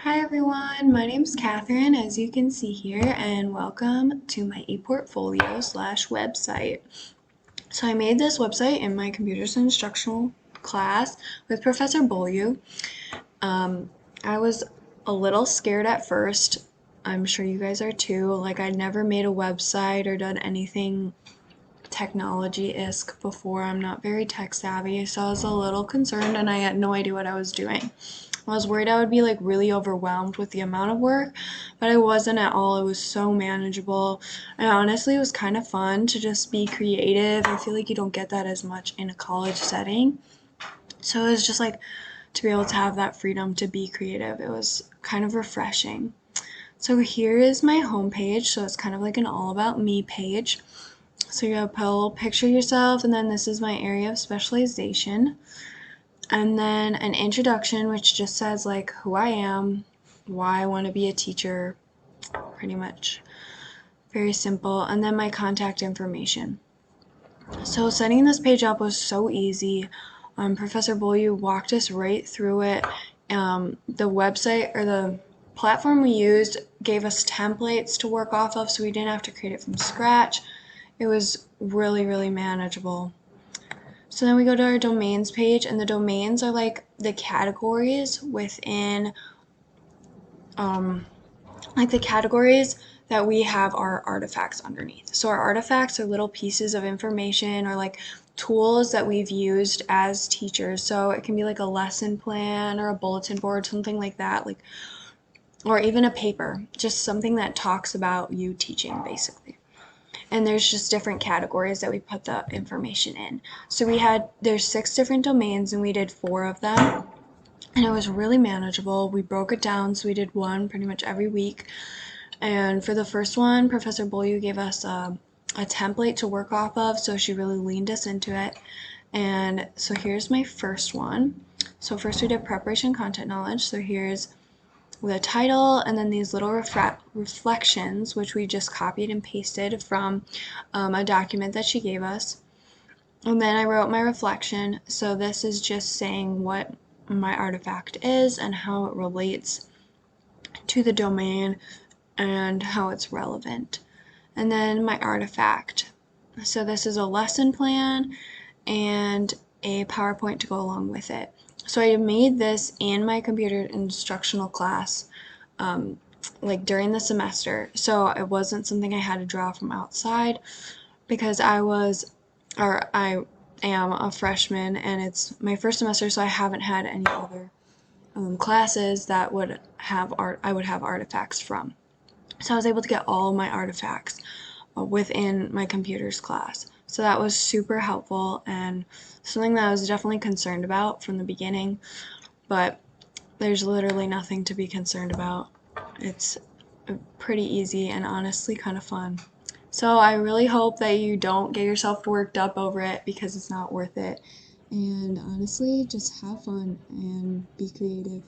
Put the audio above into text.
Hi everyone, my name's Catherine, as you can see here, and welcome to my ePortfolio / website. So I made this website in my computers instructional class with Professor Beaulieu. I was a little scared at first. I'm sure you guys are too. Like, I'd never made a website or done anything technology-esque before. I'm not very tech savvy, so I was a little concerned and I had no idea what I was doing. I was worried I would be like really overwhelmed with the amount of work, but I wasn't at all. It was so manageable. And honestly, it was kind of fun to just be creative. I feel like you don't get that as much in a college setting. So it was just like to be able to have that freedom to be creative. It was kind of refreshing. So here is my homepage. So it's kind of like an all about me page. So you have a little picture of yourself, and then this is my area of specialization. And then an introduction, which just says like who I am, why I want to be a teacher, pretty much. Very simple. And then my contact information. So setting this page up was so easy. Professor Beaulieu walked us right through it. The website or the platform we used gave us templates to work off of, so we didn't have to create it from scratch. It was really, really manageable. So then we go to our domains page, and the domains are like the categories within, like the categories that we have our artifacts underneath. So our artifacts are little pieces of information or like tools that we've used as teachers. So it can be like a lesson plan or a bulletin board, something like that, like, or even a paper, just something that talks about you teaching basically. And there's just different categories that we put the information in. So there's 6 different domains and we did 4 of them. And it was really manageable. We broke it down, so we did one pretty much every week. And for the first one, Professor Beaulieu gave us a template to work off of, so she really leaned us into it. And so here's my first one. So first we did preparation content knowledge. So here's the title, and then these little reflections, which we just copied and pasted from a document that she gave us. And then I wrote my reflection. So this is just saying what my artifact is and how it relates to the domain and how it's relevant. And then my artifact. So this is a lesson plan and a PowerPoint to go along with it. So I made this in my computer instructional class, like during the semester. So it wasn't something I had to draw from outside because I am a freshman and it's my first semester, so I haven't had any other classes that I would have artifacts from. So I was able to get all my artifacts within my computers class. So that was super helpful and something that I was definitely concerned about from the beginning, but there's literally nothing to be concerned about. It's pretty easy and honestly kind of fun. So I really hope that you don't get yourself worked up over it because it's not worth it. And honestly, just have fun and be creative.